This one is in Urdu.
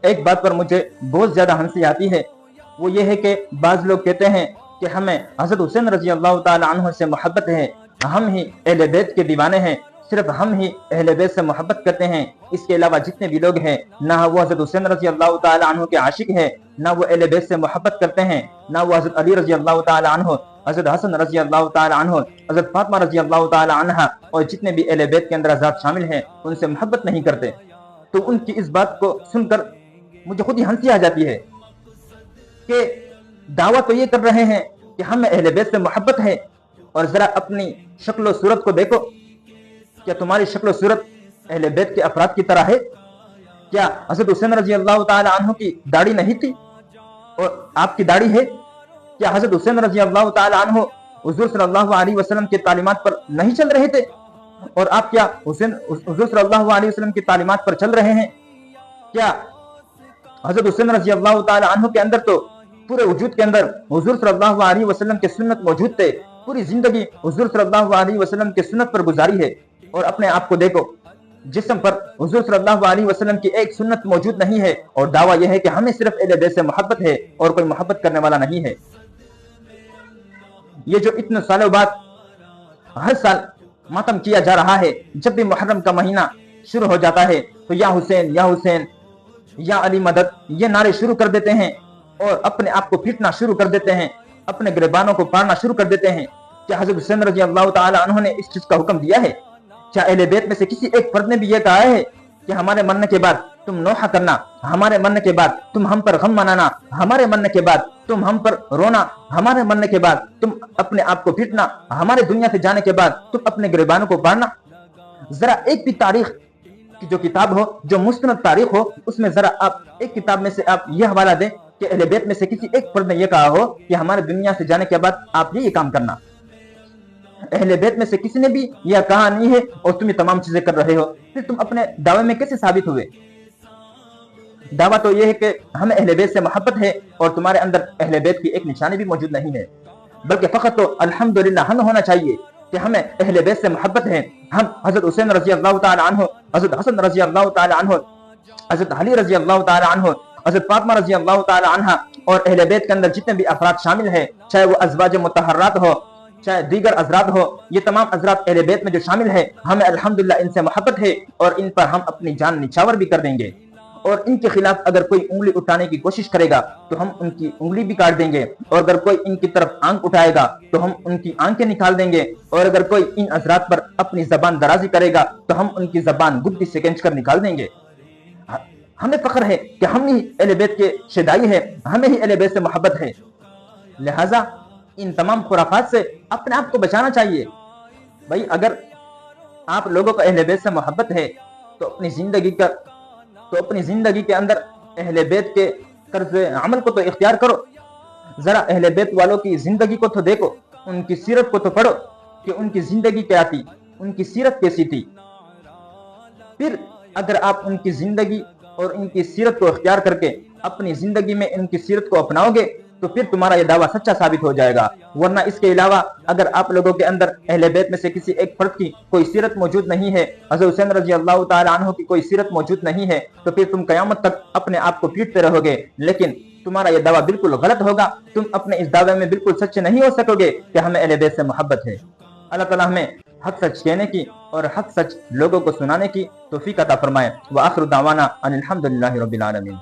ایک بات پر مجھے بہت زیادہ ہنسی آتی ہے، وہ یہ ہے کہ بعض لوگ کہتے ہیں کہ ہمیں حضرت حسین رضی اللہ تعالی عنہ سے محبت ہے، ہم ہی اہل بیت کے دیوانے ہیں، صرف ہم ہی اہل بیت سے محبت کرتے ہیں، اس کے علاوہ جتنے بھی لوگ ہیں نہ وہ حضرت حسین رضی اللہ تعالی عنہ کے عاشق ہیں، نہ وہ اہل بیت سے محبت کرتے ہیں، نہ وہ حضرت علی رضی اللہ تعالی عنہ، حضرت حسن رضی اللہ تعالی عنہ، حضرت فاطمہ رضی اللہ تعالی عنہ اور جتنے بھی اہل بیت کے اندر حضرات شامل ہیں ان سے محبت نہیں کرتے۔ تو ان کی اس بات کو سن کر مجھے خود ہی ہنسی آ جاتی ہے کہ دعویٰ تو یہ کر رہے ہیں کہ ہمیں اہل بیت سے محبت ہے، اور ذرا اپنی شکل و صورت کو دیکھو، کیا تمہاری شکل و صورت اہل بیت کے افراد کی طرح ہے؟ کیا حضرت حسین رضی اللہ تعالی عنہ کی داڑھی نہیں تھی اور آپ کی داڑھی ہے؟ کیا حضرت حسین رضی اللہ تعالی عنہ حضور صلی اللہ علیہ وسلم کی تعلیمات پر نہیں چل رہے تھے، اور آپ کیا حضور صلی اللہ علیہ وسلم کی تعلیمات پر چل رہے ہیں؟ کیا حضرت حسین رضی اللہ تعالی عنہ کے اندر تو پورے وجود کے اندر حضور صلی اللہ علیہ وسلم کے سنت موجود تھے، پوری زندگی حضور صلی اللہ علیہ وسلم کے سنت پر گزاری ہے، اور اپنے آپ کو دیکھو، جسم پر حضور صلی اللہ علیہ وسلم کی ایک سنت موجود نہیں ہے، اور دعویٰ یہ ہے کہ ہمیں صرف اہل بیت سے محبت ہے اور کوئی محبت کرنے والا نہیں ہے۔ یہ جو اتنے سالوں بعد ہر سال ماتم کیا جا رہا ہے، جب بھی محرم کا مہینہ شروع ہو جاتا ہے تو یا حسین یا حسین یا علی مدد یہ نعرے شروع کر دیتے ہیں اور اپنے آپ کو پیٹنا شروع کر دیتے ہیں، اپنے گریبانوں کو پاڑنا شروع کر دیتے ہیں۔ کیا حضرت حسین رضی اللہ تعالی عنہ نے اس چیز کا حکم دیا ہے؟ کیا اہل بیت میں سے کسی ایک فرد نے بھی یہ کہا ہے کہ ہمارے مرنے کے بعد تم نوحہ کرنا، ہمارے مرنے کے بعد تم ہم پر غم منانا، ہمارے مرنے کے بعد تم ہم پر رونا، ہمارے مرنے کے بعد تم اپنے آپ کو پیٹنا، ہمارے دنیا سے جانے کے بعد تم اپنے گریبانوں کو پاڑنا؟ ذرا ایک بھی تاریخ کی جو کتاب ہو، جو مستند تاریخ ہو، اس میں ذرا آپ ایک کتاب میں سے آپ یہ حوالہ دیں کہ اہل بیت میں سے کسی ایک فرد نے یہ کہا ہو کہ ہمارے دنیا سے جانے کے بعد آپ یہ کام کرنا۔ اہل بیت میں سے کسی نے بھی یہ کہا نہیں ہے، اور تم یہ تمام چیزیں کر رہے ہو، پھر تم اپنے دعوے میں کیسے ثابت ہوئے؟ دعویٰ تو یہ ہے کہ ہمیں اہل بیت سے محبت ہے، اور تمہارے اندر اہل بیت کی ایک نشانی بھی موجود نہیں ہے، بلکہ فقط تو الحمدللہ ہم ہونا چاہیے کہ ہمیں اہل بیت سے محبت ہے۔ ہم حضرت حسین رضی اللہ تعالی عنہ، حضرت حسن رضی اللہ تعالی عنہ، حضرت علی رضی اللہ تعالی عنہ، حضرت فاطمہ رضی اللہ تعالی عنہ اور اہل بیت کے اندر جتنے بھی افراد شامل ہیں، چاہے وہ ازواج مطہرات ہو، چاہے دیگر حضرات ہو، یہ تمام حضرات اہل بیت میں جو شامل ہیں، ہمیں الحمدللہ ان سے محبت ہے، اور ان پر ہم اپنی جان نچھاور بھی کر دیں گے، اور ان کے خلاف اگر کوئی انگلی اٹھانے کی کوشش کرے گا تو ہم ان کی انگلی بھی کاٹ دیں گے، اور اگر کوئی ان کی طرف آنکھ اٹھائے گا تو ہم ان کی آنکھیں نکال دیں گے، اور اگر کوئی ان حضرات پر اپنی زبان درازی کرے گا تو ہم ان کی زبان گدی سے کھینچ کر نکال دیں گے۔ ہمیں فخر ہے کہ ہم ہی اہل بیت کے شیدائی ہیں، ہمیں ہی اہل بیت سے محبت ہے، لہٰذا ان تمام خرافات سے اپنے آپ کو بچانا چاہیے۔ بھائی اگر آپ لوگوں کو اہل بیت سے محبت ہے تو اپنی زندگی کے اندر اہل بیت کے طرز عمل کو تو اختیار کرو، ذرا اہل بیت والوں کی زندگی کو تو دیکھو، ان کی سیرت کو تو پڑھو کہ ان کی زندگی کیا تھی، ان کی سیرت کیسی تھی۔ پھر اگر آپ ان کی زندگی اور ان کی سیرت کو اختیار کر کے اپنی زندگی میں ان کی سیرت کو اپناؤ گے تو پھر تمہارا یہ دعویٰ سچا ثابت ہو جائے گا، ورنہ اس کے علاوہ اگر آپ لوگوں کے اندر اہل بیت میں سے کسی ایک فرد کی کوئی سیرت موجود نہیں ہے، حضرت حسین رضی اللہ تعالی عنہ کی کوئی سیرت موجود نہیں ہے، تو پھر تم قیامت تک اپنے آپ کو پیٹتے رہو گے، لیکن تمہارا یہ دعویٰ بالکل غلط ہوگا، تم اپنے اس دعوے میں بالکل سچے نہیں ہو سکو گے کہ ہمیں اہل بیت سے محبت ہے۔ اللہ تعالیٰ ہمیں حق سچ کہنے کی اور حق سچ لوگوں کو سنانے کی توفیق عطا فرمائے۔ وآخر دعوانا ان الحمدللہ رب العالمین۔